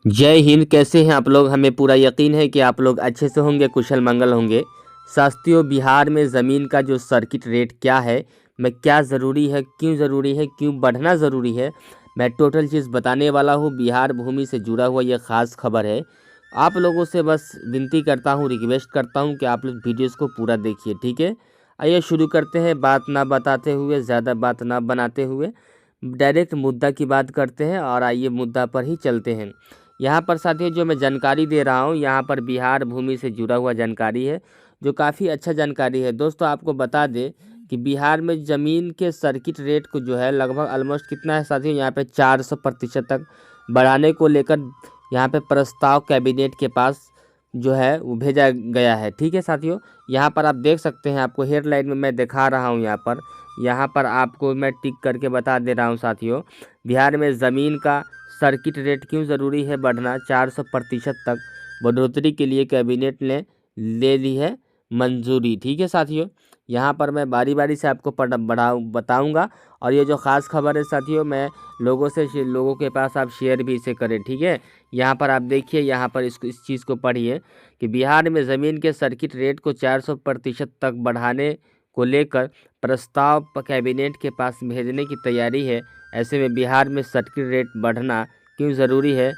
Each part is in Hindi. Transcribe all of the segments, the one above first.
जय हिंद। कैसे हैं आप लोग? हमें पूरा यकीन है कि आप लोग अच्छे से होंगे, कुशल मंगल होंगे। साथियों, बिहार में ज़मीन का जो सर्किट रेट क्या है, मैं क्या ज़रूरी है, क्यों बढ़ना ज़रूरी है, मैं टोटल चीज़ बताने वाला हूँ। बिहार भूमि से जुड़ा हुआ ये ख़ास खबर है। आप लोगों से बस विनती करता हूँ, रिक्वेस्ट करता हूँ कि आप लोग वीडियोज़ को पूरा देखिए, ठीक है। आइए शुरू करते हैं, बात ना बताते हुए, ज़्यादा बात ना बनाते हुए डायरेक्ट मुद्दा की बात करते हैं और आइए मुद्दा पर ही चलते हैं। यहाँ पर साथियों जो मैं जानकारी दे रहा हूँ, यहाँ पर बिहार भूमि से जुड़ा हुआ जानकारी है, जो काफ़ी अच्छा जानकारी है। दोस्तों आपको बता दें कि बिहार में ज़मीन के सर्किट रेट को जो है लगभग ऑलमोस्ट कितना है साथियों, यहाँ पे 400% तक बढ़ाने को लेकर यहाँ पे प्रस्ताव कैबिनेट के पास जो है वो भेजा गया है। ठीक है साथियों, यहाँ पर आप देख सकते हैं, आपको हेडलाइन में मैं दिखा रहा हूँ। यहाँ पर आपको मैं टिक करके बता दे रहा हूँ साथियों, बिहार में ज़मीन का सर्किट रेट क्यों ज़रूरी है बढ़ना, 400% तक बढ़ोतरी के लिए कैबिनेट ने ले ली है मंजूरी। ठीक है साथियों, यहाँ पर मैं बारी बारी से आपको बताऊंगा। और ये जो ख़ास खबर है साथियों, मैं लोगों के पास आप शेयर भी इसे करें, ठीक है। यहाँ पर आप देखिए, यहाँ पर इस चीज़ को पढ़िए कि बिहार में ज़मीन के सर्किट रेट को 400% तक बढ़ाने को लेकर प्रस्ताव कैबिनेट के पास भेजने की तैयारी है। ऐसे में बिहार में सर्किट रेट बढ़ना क्यों ज़रूरी है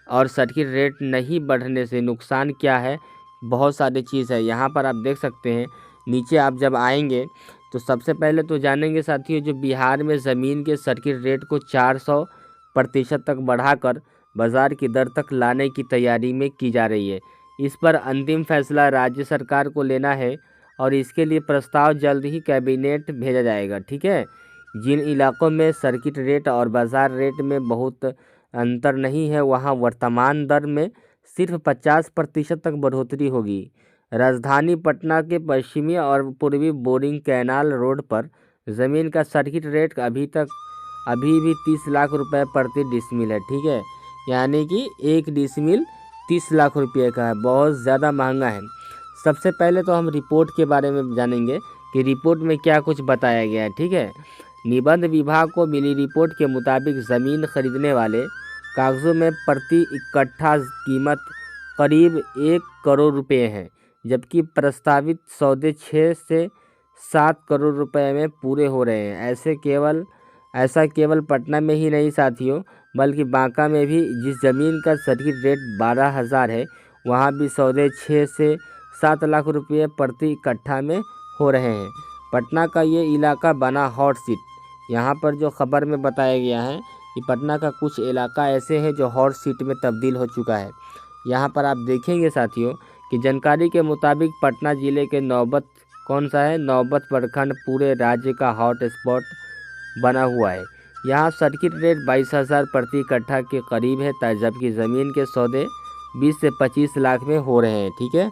और सर्किट रेट नहीं बढ़ने से नुकसान क्या है, बहुत सारी चीज़ है। यहाँ पर आप देख सकते हैं, नीचे आप जब आएंगे तो सबसे पहले तो जानेंगे साथियों, जो बिहार में ज़मीन के सर्किट रेट को 400% तक बढ़ाकर बाज़ार की दर तक लाने की तैयारी में की जा रही है। इस पर अंतिम फैसला राज्य सरकार को लेना है और इसके लिए प्रस्ताव जल्द ही कैबिनेट भेजा जाएगा। ठीक है, जिन इलाकों में सर्किट रेट और बाज़ार रेट में बहुत अंतर नहीं है, वहां वर्तमान दर में सिर्फ 50% तक बढ़ोतरी होगी। राजधानी पटना के पश्चिमी और पूर्वी बोरिंग कैनाल रोड पर ज़मीन का सर्किट रेट अभी भी 30 लाख रुपए प्रति डिसमिल है। ठीक है, यानी कि 1 डिसमिल 30 लाख रुपये का है, बहुत ज़्यादा महंगा है। सबसे पहले तो हम रिपोर्ट के बारे में जानेंगे कि रिपोर्ट में क्या कुछ बताया गया है। ठीक है, निबंध विभाग को मिली रिपोर्ट के मुताबिक ज़मीन खरीदने वाले कागज़ों में प्रति इकट्ठा कीमत करीब 1 करोड़ रुपए है, जबकि प्रस्तावित सौदे 6 से 7 करोड़ रुपए में पूरे हो रहे हैं। ऐसा केवल पटना में ही नहीं साथियों, बल्कि बांका में भी, जिस ज़मीन का सर्किट रेट 12,000 है, वहाँ भी सौदे 6 से 7 लाख रुपये प्रति इकट्ठा में हो रहे हैं। पटना का ये इलाका बना हॉट सीट। यहाँ पर जो खबर में बताया गया है कि पटना का कुछ इलाका ऐसे हैं जो हॉट सीट में तब्दील हो चुका है। यहाँ पर आप देखेंगे साथियों कि जानकारी के मुताबिक पटना ज़िले के नौबत कौन सा है, नौबत प्रखंड पूरे राज्य का हॉट स्पॉट बना हुआ है। यहाँ सर्किट रेट 22,000 प्रति इकट्ठा के करीब है, जबकि ज़मीन के सौदे 20 से 25 लाख में हो रहे हैं। ठीक है,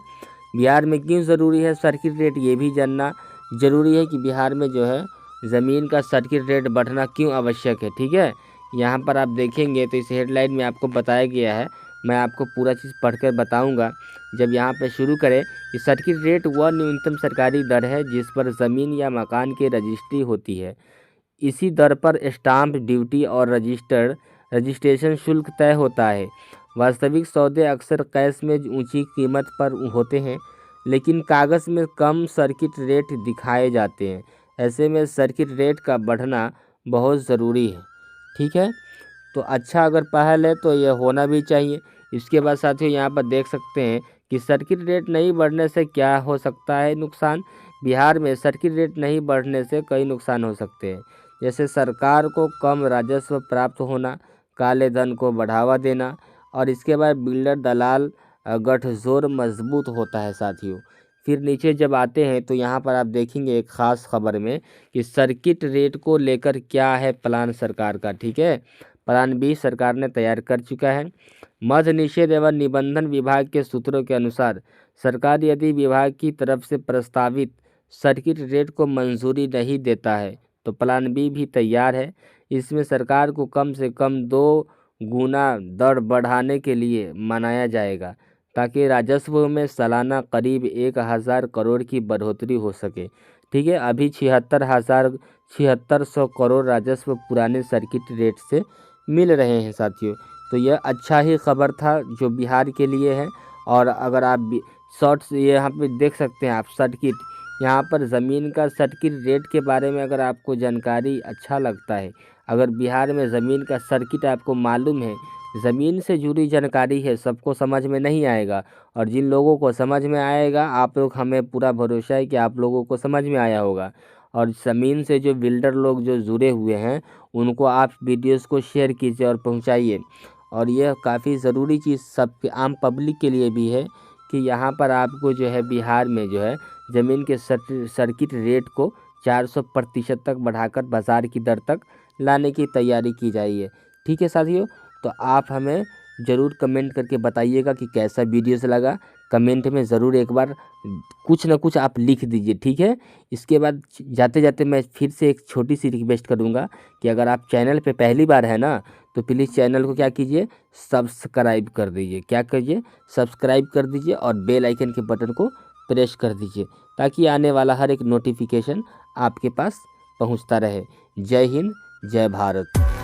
बिहार में क्यों ज़रूरी है सर्किट रेट, ये भी जानना ज़रूरी है कि बिहार में जो है ज़मीन का सर्किट रेट बढ़ना क्यों आवश्यक है। ठीक है, यहाँ पर आप देखेंगे तो इस हेडलाइन में आपको बताया गया है, मैं आपको पूरा चीज़ पढ़कर बताऊंगा। जब यहाँ पे शुरू करें कि सर्किट रेट वह न्यूनतम सरकारी दर है जिस पर ज़मीन या मकान की रजिस्ट्री होती है। इसी दर पर स्टाम्प ड्यूटी और रजिस्ट्रेशन शुल्क तय होता है। वास्तविक सौदे अक्सर कैश में ऊंची कीमत पर होते हैं, लेकिन कागज़ में कम सर्किट रेट दिखाए जाते हैं। ऐसे में सर्किट रेट का बढ़ना बहुत ज़रूरी है। ठीक है, तो अच्छा अगर पहल है तो यह होना भी चाहिए। इसके बाद साथियों यहाँ पर देख सकते हैं कि सर्किट रेट नहीं बढ़ने से क्या हो सकता है नुकसान। बिहार में सर्किट रेट नहीं बढ़ने से कई नुकसान हो सकते हैं, जैसे सरकार को कम राजस्व प्राप्त होना, काले धन को बढ़ावा देना, और इसके बाद बिल्डर दलाल गठजोड़ मजबूत होता है साथियों। फिर नीचे जब आते हैं तो यहाँ पर आप देखेंगे एक ख़ास खबर में कि सर्किट रेट को लेकर क्या है प्लान सरकार का। ठीक है, प्लान बी सरकार ने तैयार कर चुका है। मद्य निषेध एवं निबंधन विभाग के सूत्रों के अनुसार सरकार यदि विभाग की तरफ से प्रस्तावित सर्किट रेट को मंजूरी नहीं देता है तो प्लान बी भी तैयार है। इसमें सरकार को कम से कम 2 गुना दर बढ़ाने के लिए मनाया जाएगा, ताकि राजस्व में सालाना करीब 1,000 करोड़ की बढ़ोतरी हो सके। ठीक है, अभी 76,600 करोड़ राजस्व पुराने सर्किट रेट से मिल रहे हैं साथियों। तो यह अच्छा ही खबर था जो बिहार के लिए है। और अगर आप शॉर्ट्स यहाँ पे देख सकते हैं आप सर्किट, यहाँ पर ज़मीन का सर्किट रेट के बारे में अगर आपको जानकारी अच्छा लगता है, अगर बिहार में ज़मीन का सर्किट आपको मालूम है, ज़मीन से जुड़ी जानकारी है, सबको समझ में नहीं आएगा। और जिन लोगों को समझ में आएगा, आप लोग, हमें पूरा भरोसा है कि आप लोगों को समझ में आया होगा। और ज़मीन से जो बिल्डर लोग जो जुड़े हुए हैं, उनको आप वीडियोस को शेयर कीजिए और पहुंचाइए। और यह काफ़ी ज़रूरी चीज़ सब आम पब्लिक के लिए भी है कि यहाँ पर आपको जो है बिहार में जो है ज़मीन के सर्किट रेट को 400% तक बढ़ाकर बाज़ार की दर तक लाने की तैयारी की जाइए। ठीक है साथियों, तो आप हमें ज़रूर कमेंट करके बताइएगा कि कैसा वीडियोस लगा। कमेंट में ज़रूर एक बार कुछ ना कुछ आप लिख दीजिए, ठीक है। इसके बाद जाते जाते मैं फिर से एक छोटी सी रिक्वेस्ट करूँगा कि अगर आप चैनल पे पहली बार है ना, तो प्लीज़ चैनल को क्या कीजिए, सब्सक्राइब कर दीजिए। क्या करिए, सब्सक्राइब कर दीजिए और बेल आइकन के बटन को प्रेस कर दीजिए, ताकि आने वाला हर एक नोटिफिकेशन आपके पास पहुंचता रहे। जय हिंद, जय भारत।